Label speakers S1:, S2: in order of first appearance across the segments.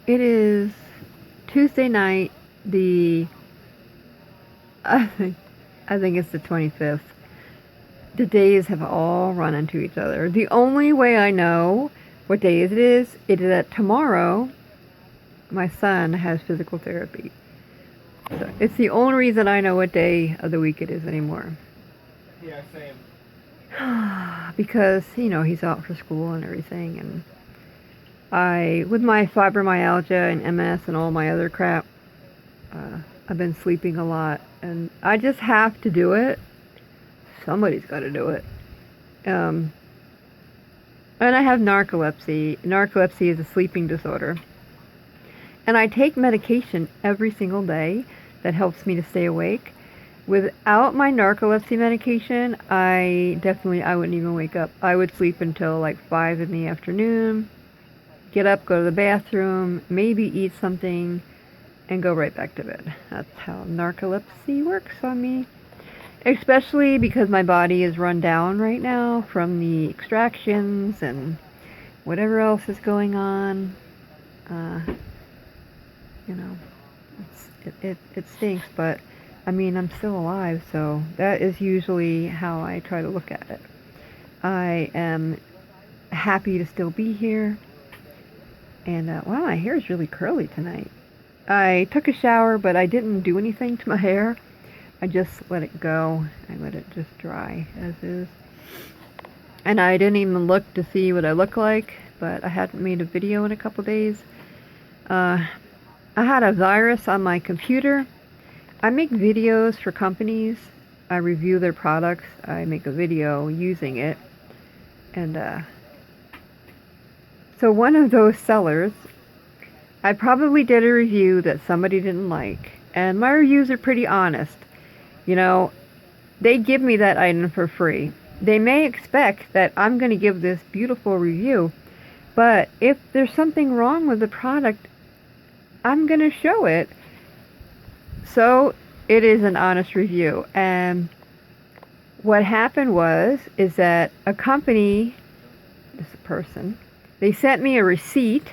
S1: It is Tuesday night, I think, I think it's the 25th. The days have all run into each other. The only way I know what day it is that tomorrow my son has physical therapy. So it's the only reason I know what day of the week it is anymore.
S2: Yeah, same.
S1: Because, he's out for school and everything, and with my fibromyalgia and MS and all my other crap, I've been sleeping a lot, and I just have to do it. Somebody's got to do it. And I have narcolepsy. Narcolepsy is a sleeping disorder. And I take medication every single day that helps me to stay awake. Without my narcolepsy medication, I wouldn't even wake up. I would sleep until like 5 in the afternoon, get up, go to the bathroom, maybe eat something, and go right back to bed. That's how narcolepsy works on me. Especially because my body is run down right now from the extractions and whatever else is going on. It stinks, but I mean, I'm still alive, so that is usually how I try to look at it. I am happy to still be here. And wow, my hair is really curly tonight. I took a shower, but I didn't do anything to my hair. I just let it go. I let it just dry as is. And I didn't even look to see what I look like, but I hadn't made a video in a couple days. I had a virus on my computer. I make videos for companies. I review their products. I make a video using it. And so one of those sellers, I probably did a review that somebody didn't like. And my reviews are pretty honest. They give me that item for free. They may expect that I'm going to give this beautiful review, but if there's something wrong with the product, I'm going to show it. So it is an honest review. And what happened is that a company, this person, they sent me a receipt,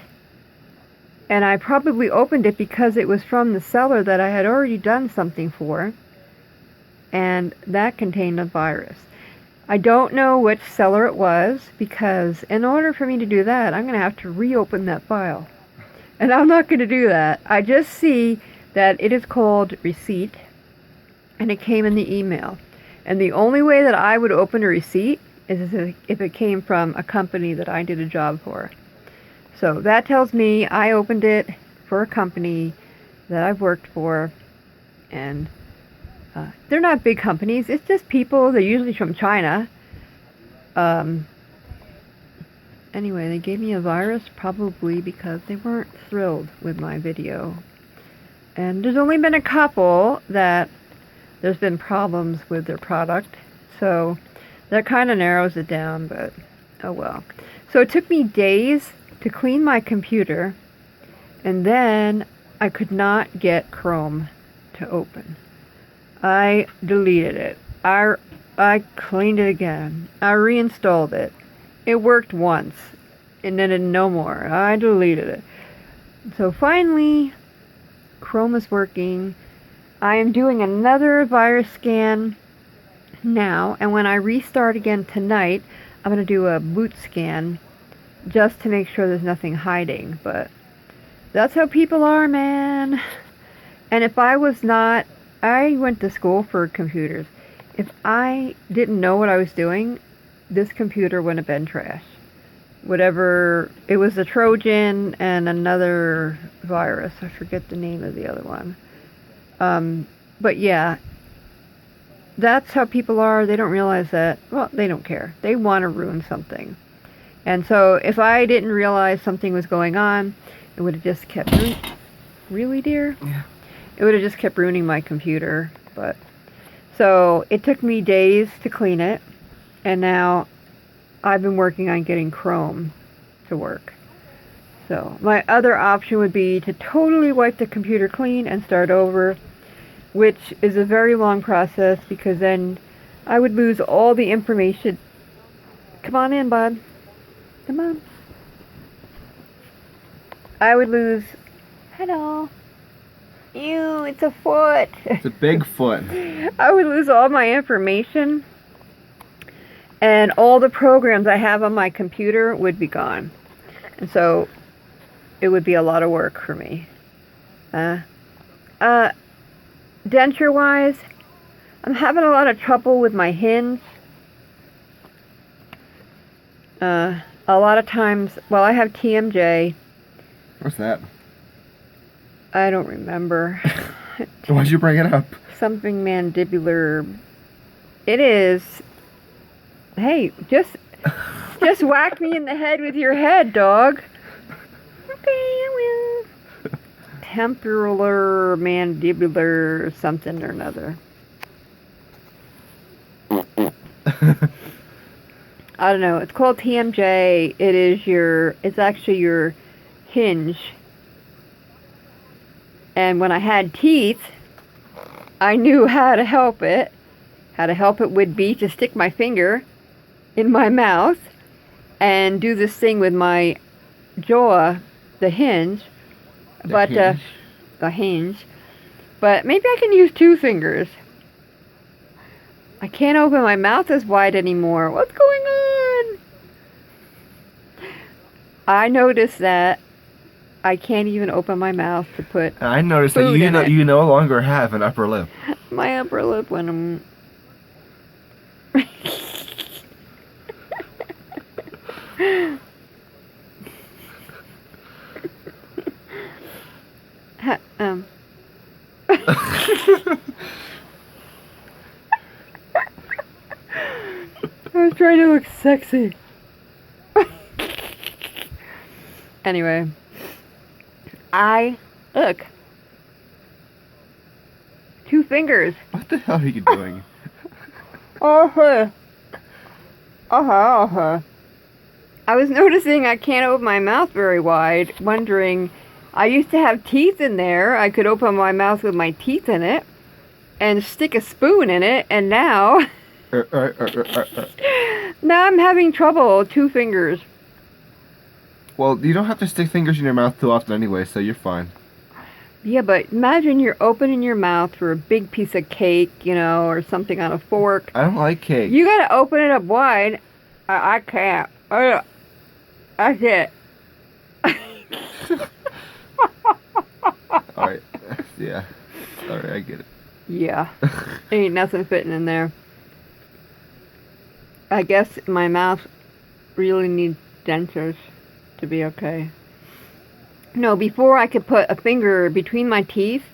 S1: and I probably opened it because it was from the seller that I had already done something for, and that contained a virus. I don't know which seller it was, because in order for me to do that, I'm going to have to reopen that file. And I'm not going to do that. I just see that it is called receipt, and it came in the email. And the only way that I would open a receipt is if it came from a company that I did a job for. So that tells me I opened it for a company that I've worked for, and they're not big companies. It's just people. They're usually from China. Anyway, they gave me a virus probably because they weren't thrilled with my video. And there's only been a couple that there's been problems with their product. So that kind of narrows it down, but oh well. So it took me days to clean my computer, and then I could not get Chrome to open. I deleted it. I cleaned it again. I reinstalled it. It worked once, and then no more. I deleted it. So finally, Chrome is working. I am doing another virus scan now, and when I restart again tonight, I'm going to do a boot scan just to make sure there's nothing hiding. But that's how people are, man. And if I went to school for computers. If I didn't know what I was doing, this computer wouldn't have been trash. Whatever, it was a Trojan and another virus. I forget the name of the other one. But yeah, that's how people are. They don't realize that, well, they don't care. They want to ruin something. And so if I didn't realize something was going on, it would have just kept really, dear?
S2: Yeah.
S1: It would have just kept ruining my computer. But so it took me days to clean it, and now I've been working on getting Chrome to work. So my other option would be to totally wipe the computer clean and start over, which is a very long process because then I would lose all the information. Come on in, bud. Come on. I would lose Hello. Ew, it's a foot.
S3: It's a big foot.
S1: I would lose all my information, and all the programs I have on my computer would be gone. And so it would be a lot of work for me. Denture-wise, I'm having a lot of trouble with my hinge. A lot of times, well, I have TMJ.
S3: What's that?
S1: I don't remember.
S3: Why'd you bring it up?
S1: Something mandibular. It is. Hey, just whack me in the head with your head, dog. Okay, I will. Temporal mandibular something or another. I don't know. It's called TMJ. It's actually your hinge. And when I had teeth, I knew how to help it. How to help it would be to stick my finger in my mouth and do this thing with my jaw, the hinge. The hinge. But maybe I can use 2 fingers. I can't open my mouth as wide anymore. What's going on? I noticed that I can't even open my mouth to put
S3: I noticed that
S1: food in it.
S3: you no longer have an upper lip.
S1: My upper lip when I'm... I was trying to look sexy. Anyway. Look. 2 fingers.
S3: What the hell are you doing?
S1: I was noticing I can't open my mouth very wide, wondering, I used to have teeth in there. I could open my mouth with my teeth in it and stick a spoon in it, and now now I'm having trouble. 2 fingers.
S3: Well, you don't have to stick fingers in your mouth too often anyway, so you're fine.
S1: Yeah, but imagine you're opening your mouth for a big piece of cake, or something on a fork.
S3: I don't like cake.
S1: You gotta open it up wide. I can't. That's it.
S3: Alright. Yeah. Alright, I get it.
S1: Yeah. Ain't nothing fitting in there. I guess my mouth really needs dentures to be okay. No, before I could put a finger between my teeth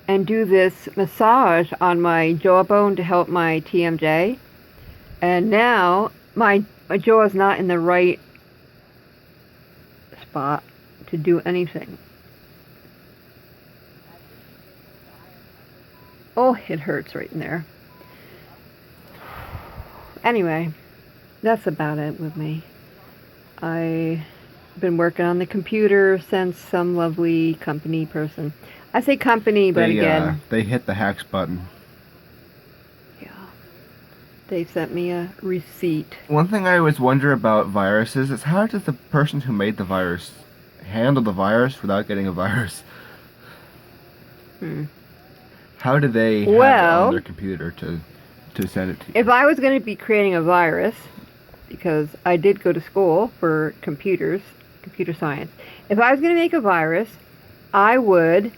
S1: and do this massage on my jawbone to help my TMJ. And now my jaw is not in the right spot to do anything. Oh, it hurts right in there. Anyway, that's about it with me. I've been working on the computer since some lovely company person. I say company, but again...
S3: they hit the hacks button.
S1: Yeah. They sent me a receipt.
S3: One thing I always wonder about viruses is how does the person who made the virus handle the virus without getting a virus? How do they have it on their computer to send it to you?
S1: If I was going to be creating a virus, because I did go to school for computer science. If I was going to make a virus, I would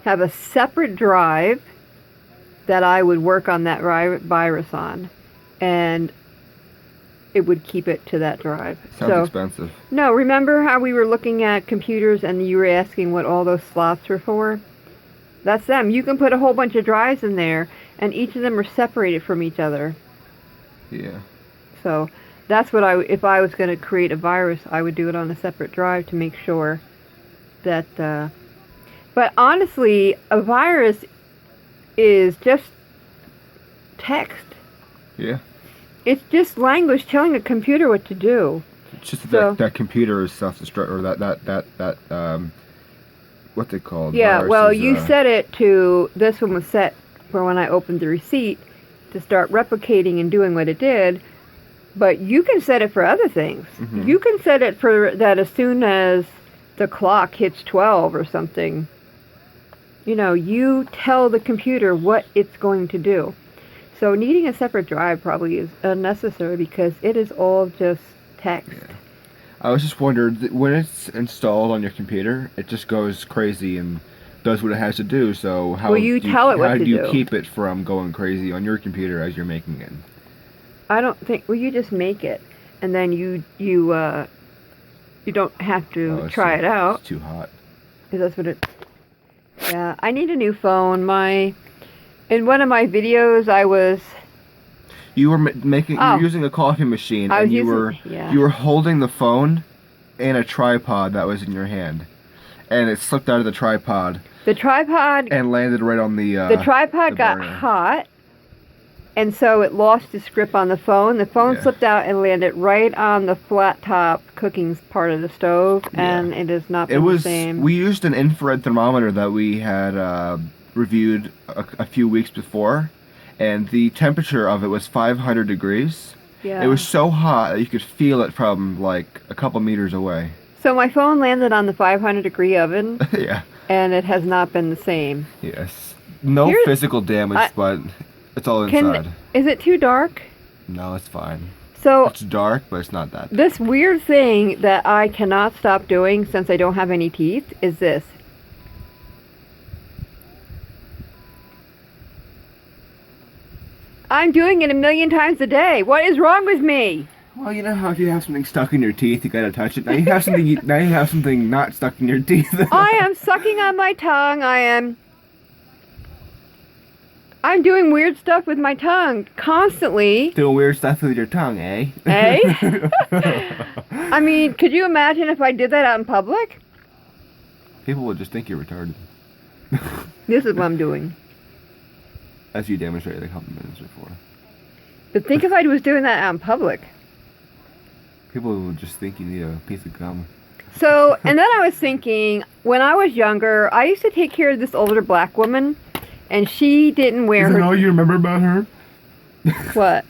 S1: have a separate drive that I would work on that virus on, and it would keep it to that drive.
S3: Sounds expensive.
S1: No, remember how we were looking at computers and you were asking what all those slots were for? That's them. You can put a whole bunch of drives in there, and each of them are separated from each other.
S3: Yeah.
S1: So that's what if I was going to create a virus, I would do it on a separate drive to make sure that, but honestly, a virus is just text.
S3: Yeah.
S1: It's just language telling a computer what to do.
S3: It's just that computer is self-destruct, or that what's it called?
S1: Yeah,
S3: Virus
S1: well,
S3: is,
S1: you set it to, this one was set for when I opened the receipt to start replicating and doing what it did. But you can set it for other things. You can set it for that as soon as the clock hits 12 or something. You know, you tell the computer what it's going to do. So needing a separate drive probably is unnecessary because it is all just text.
S3: Yeah. I was just wondering, when it's installed on your computer, it just goes crazy and does what it has to do. So how
S1: Well, you tell it what
S3: how
S1: to
S3: do you
S1: do.
S3: keep it from going crazy on your computer as you're making it?
S1: I don't think. Well, you just make it, and then you don't have to
S3: Oh, it's
S1: try
S3: too-
S1: it out.
S3: It's too hot.
S1: Is that's what it? Yeah, I need a new phone. In one of my videos, I was.
S3: You were making. You
S1: Oh.
S3: were using a coffee machine,
S1: I was
S3: and you
S1: using-
S3: were
S1: yeah.
S3: you were holding the phone and a tripod that was in your hand, and it slipped out of the tripod
S1: The tripod.
S3: and landed right on the.
S1: The tripod
S3: the
S1: got
S3: burner.
S1: hot, and so it lost its grip on the phone. The phone
S3: Yeah.
S1: slipped out and landed right on the flat top cooking part of the stove, and
S3: Yeah.
S1: it has not
S3: It
S1: been
S3: was.
S1: the same.
S3: We used an infrared thermometer that we had reviewed a few weeks before, and the temperature of it was 500 degrees.
S1: Yeah.
S3: It was so hot that you could feel it from like a couple meters away.
S1: So my phone landed on the 500-degree oven,
S3: Yeah.
S1: and it has not been the same.
S3: Yes. No
S1: Here's-
S3: physical damage, but it's all inside.
S1: Is it too dark?
S3: No, it's fine.
S1: So
S3: It's dark, but it's not that.
S1: this weird thing that I cannot stop doing since I don't have any teeth is this. I'm doing it a million times a day. What is wrong with me?
S3: Well, you know how if you have something stuck in your teeth, you gotta touch it. Now you have something. Now you have something not stuck in your teeth.
S1: I am sucking on my tongue. I'm doing weird stuff with my tongue constantly.
S3: Doing weird stuff with your tongue, eh?
S1: Eh? I mean, could you imagine if I did that out in public?
S3: People would just think you're retarded.
S1: This is what I'm doing.
S3: As you demonstrated a couple minutes before.
S1: But think if I was doing that out in public.
S3: People would just think you need a piece of gum.
S1: So, and then I was thinking, when I was younger, I used to take care of this older black woman, and she didn't wear
S3: Is that
S1: her.
S3: all you remember about her?
S1: What?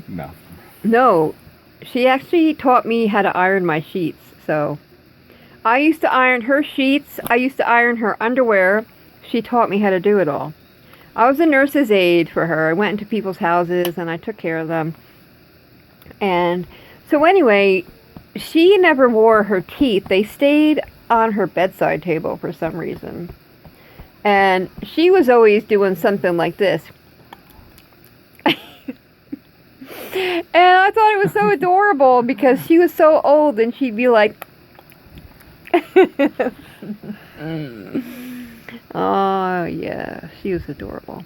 S3: No.
S1: No, she actually taught me how to iron my sheets. So, I used to iron her sheets. I used to iron her underwear. She taught me how to do it all. I was a nurse's aide for her. I went into people's houses and I took care of them. And so anyway, she never wore her teeth. They stayed on her bedside table for some reason. And she was always doing something like this. And I thought it was so adorable because she was so old and she'd be like... Oh, yeah. She was adorable.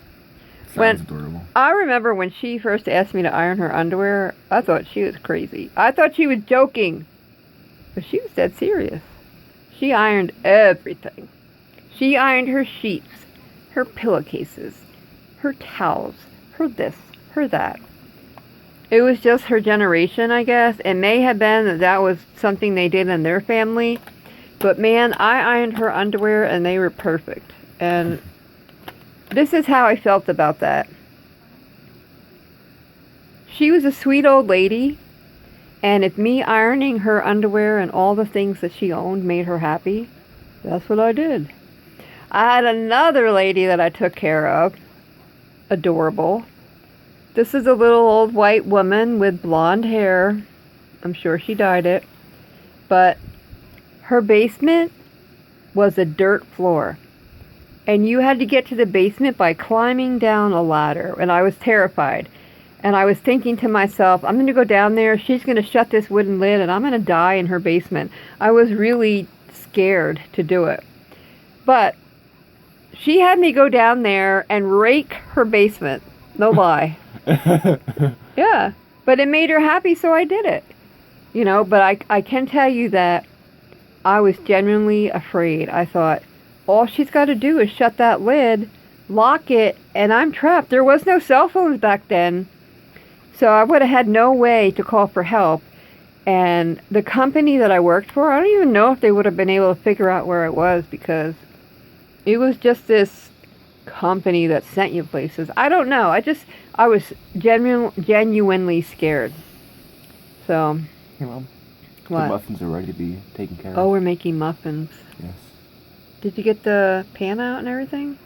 S3: Sounds adorable.
S1: I remember when she first asked me to iron her underwear, I thought she was crazy. I thought she was joking. But she was dead serious. She ironed everything. She ironed her sheets, her pillowcases, her towels, her this, her that. It was just her generation, I guess. It may have been that that was something they did in their family. But man, I ironed her underwear and they were perfect. And this is how I felt about that. She was a sweet old lady. And if me ironing her underwear and all the things that she owned made her happy, that's what I did. I had another lady that I took care of. Adorable. This is a little old white woman with blonde hair. I'm sure she dyed it. But her basement was a dirt floor. And you had to get to the basement by climbing down a ladder. And I was terrified. And I was thinking to myself, I'm going to go down there. She's going to shut this wooden lid and I'm going to die in her basement. I was really scared to do it. But she had me go down there and rake her basement. No lie. Yeah. But it made her happy, so I did it. You know, but I can tell you that I was genuinely afraid. I thought, all she's got to do is shut that lid, lock it, and I'm trapped. There was no cell phones back then. So I would have had no way to call for help. And the company that I worked for, I don't even know if they would have been able to figure out where it was because it was just this company that sent you places. I don't know. I was genuinely scared. So,
S3: Hey, Mom. The
S1: What?
S3: muffins are ready to be taken care of.
S1: Oh, we're making muffins.
S3: Yes.
S1: Did you get the pan out and everything?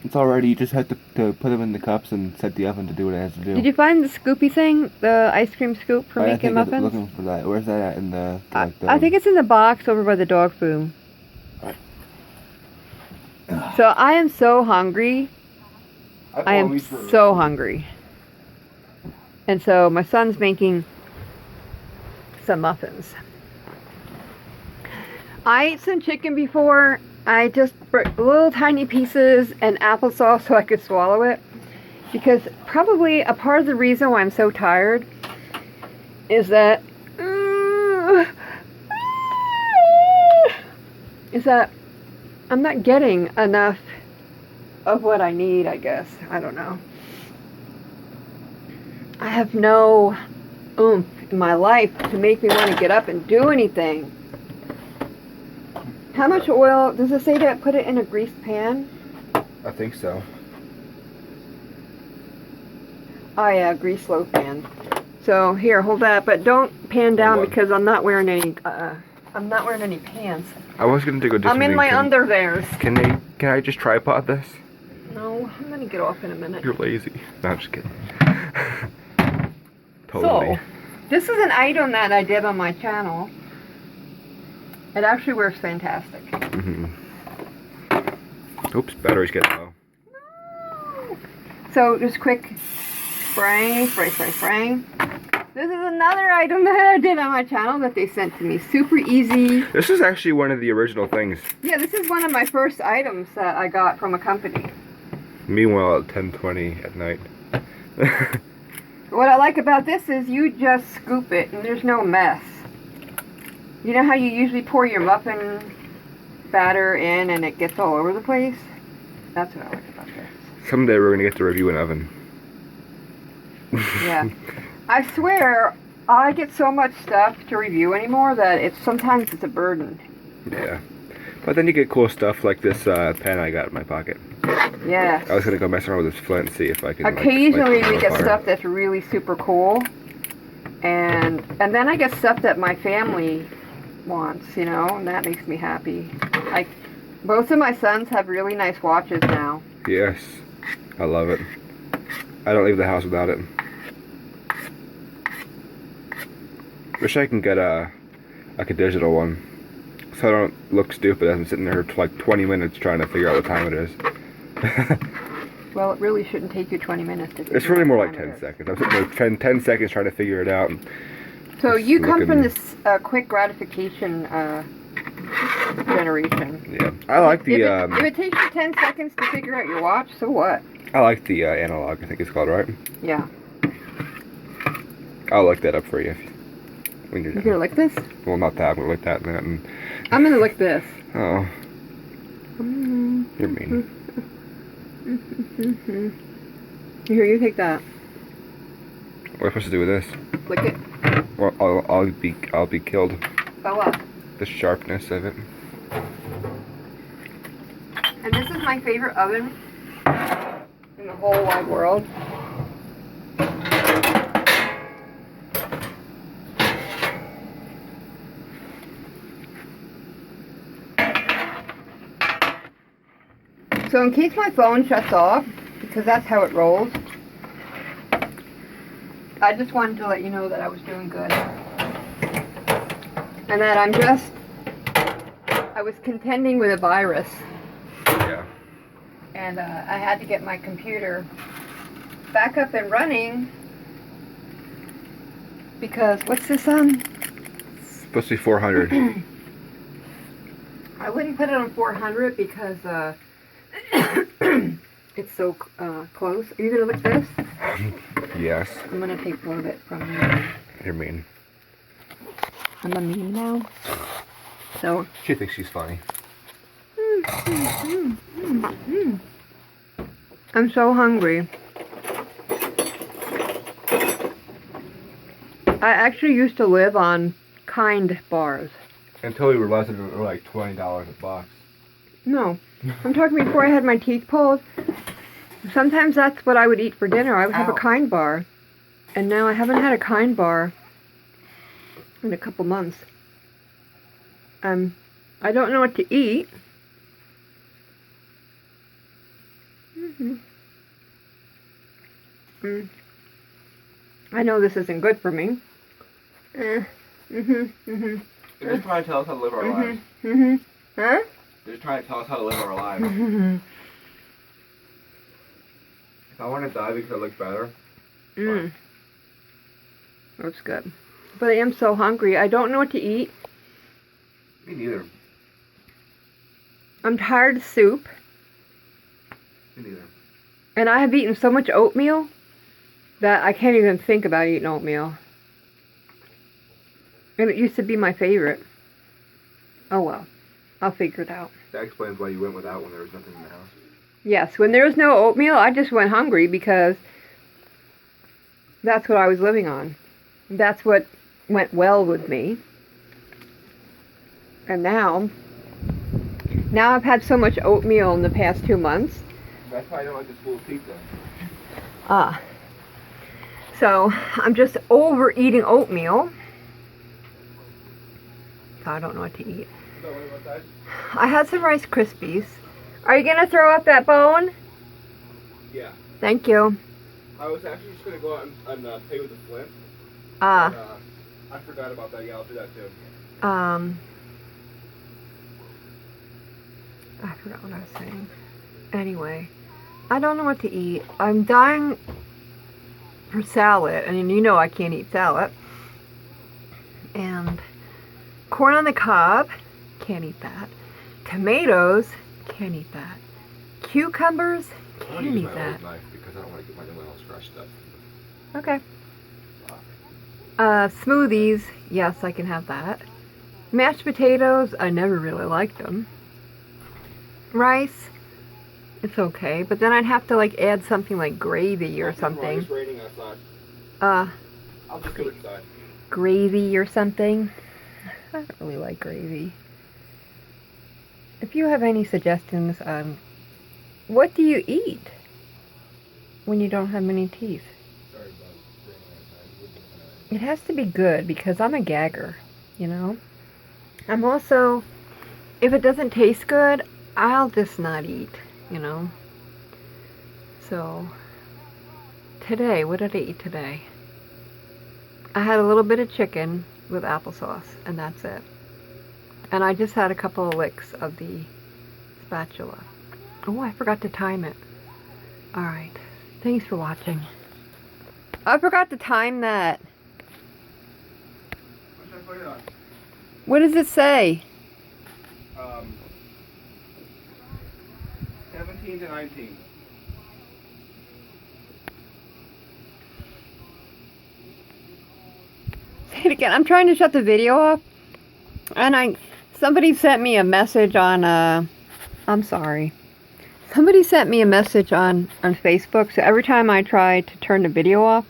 S3: It's all ready. You just have to put them in the cups and set the oven to do what it has to do.
S1: Did you find the scoopy thing? The ice cream scoop for making
S3: I'm
S1: muffins?
S3: looking for that. Where's that at in the...
S1: I think it's in the box over by the dog food. So I am so hungry. I am so hungry. And so my son's making some muffins. I ate some chicken before. I just brought little tiny pieces and applesauce so I could swallow it. Because probably a part of the reason why I'm so tired is that I'm not getting enough of what I need, I guess. I don't know. I have no oomph in my life to make me want to get up and do anything. How much oil? Does it say to put it in a greased pan?
S3: I think so.
S1: Oh yeah, grease low pan. So here, hold that, but don't pan down because I'm not wearing any. I'm not wearing any pants.
S3: I was gonna go.
S1: I'm in my underwears.
S3: Can I just tripod this?
S1: No, I'm gonna get off in a minute.
S3: You're lazy. No, I'm just kidding. Totally.
S1: So, this is an item that I did on my channel. It actually works fantastic.
S3: Oops, battery's getting low.
S1: So just quick spraying. This is another item that I did on my channel that they sent to me. Super easy.
S3: This is actually one of the original things.
S1: Yeah, this is one of my first items that I got from a company.
S3: Meanwhile, at 10:20 at night.
S1: What I like about this is you just scoop it and there's no mess. You know how you usually pour your muffin batter in and it gets all over the place? That's what I like about this.
S3: Someday we're gonna get to review an oven.
S1: Yeah. I swear, I get so much stuff to review anymore that sometimes it's a burden.
S3: Yeah. But then you get cool stuff like this pen I got in my pocket.
S1: Yeah.
S3: I was gonna go mess around with this flint and see if I can.
S1: Occasionally we get stuff that's really super cool, and then I get stuff that my family wants, you know, and that makes me happy. Like, both of my sons have really nice watches now.
S3: Yes, I love it. I don't leave the house without it. Wish I can get like a digital one, so I don't look stupid as I'm sitting there for like 20 minutes trying to figure out what time it is.
S1: Well, it really shouldn't take you 20 minutes to figure
S3: It's really
S1: out
S3: more
S1: what
S3: like
S1: time
S3: 10
S1: it is.
S3: seconds. I'm sitting there 10 seconds trying to figure it out.
S1: So you come
S3: looking-
S1: from this quick gratification generation.
S3: Yeah, I like
S1: If
S3: the
S1: it takes you 10 seconds to figure out your watch, so what?
S3: I like the analog. I think it's called, right?
S1: Yeah.
S3: I'll look that up for you when you're
S1: You
S3: done.
S1: gonna lick this?
S3: Well, not that. I'm gonna lick that and that. And...
S1: I'm gonna lick this.
S3: Oh, you're mean.
S1: Here, you take that.
S3: What am I supposed to do with this?
S1: Lick it.
S3: Well, I'll be killed.
S1: Go up.
S3: The sharpness of it.
S1: And this is my favorite oven in the whole wide world. So in case my phone shuts off, because that's how it rolls, I just wanted to let you know that I was doing good. And that I was contending with a virus.
S3: Yeah.
S1: And I had to get my computer back up and running because, what's this on?
S3: It's supposed to be 400.
S1: I wouldn't put it on 400 because it's so close. Are you going to lick this?
S3: Yes.
S1: I'm going to take a little bit from you.
S3: You're mean.
S1: I'm a meme now. So.
S3: She thinks she's funny.
S1: I'm so hungry. I actually used to live on Kind bars.
S3: Until we realized that they were like $20 a box.
S1: No, I'm talking before I had my teeth pulled. Sometimes that's what I would eat for dinner. I would have a Kind bar. And now I haven't had a Kind bar in a couple months. I don't know what to eat. I know this isn't good for me.
S3: They're just trying to tell us how to live our lives.
S1: Huh?
S3: They're just trying to tell us how to live our lives. If I want to die because it looks better, fine.
S1: That's good. But I am so hungry. I don't know what to eat.
S3: Me neither.
S1: I'm tired of soup.
S3: Me neither.
S1: And I have eaten so much oatmeal that I can't even think about eating oatmeal. And it used to be my favorite. Oh well. I'll figure it out.
S3: That explains why you went without when there was nothing in the house.
S1: Yes, when there was no oatmeal, I just went hungry because that's what I was living on. That's what went well with me. And now I've had so much oatmeal in the past 2 months.
S3: That's why I don't like the school pizza.
S1: So I'm just overeating oatmeal. So I don't know what to eat. I had some Rice Krispies. Are you gonna throw up that bone?
S3: Yeah.
S1: Thank you.
S3: I was actually just gonna go out and play with the flint.
S1: I
S3: forgot about that. Yeah, I'll do that too.
S1: I forgot what I was saying. Anyway, I don't know what to eat. I'm dying for salad, and you know I can't eat salad. And corn on the cob, can't eat that. Tomatoes, can't eat that. Cucumbers, can't eat that.
S3: Knife because I don't want to get my nail all scratched up.
S1: Okay. Smoothies, yes, I can have that. Mashed potatoes, I never really liked them. Rice, it's okay, but then I'd have to like add something like gravy or something.
S3: It's raining outside.
S1: I'll
S3: just go inside.
S1: Gravy or something. I don't really like gravy. If you have any suggestions on what do you eat when you don't have many teeth?
S3: Sorry about raining outside.
S1: It has to be good because I'm a gagger, you know? I'm also, if it doesn't taste good, I'll just not eat, you know? So, today, what did I eat today? I had a little bit of chicken with applesauce, and that's it. And I just had a couple of licks of the spatula. Oh, I forgot to time it. Alright, thanks for watching. I forgot to time that.
S3: What should I put it on?
S1: What does it say?
S3: 17 to 19.
S1: Say it again. I'm trying to shut the video off. And somebody sent me a message on, I'm sorry. Somebody sent me a message on Facebook, so every time I try to turn the video off,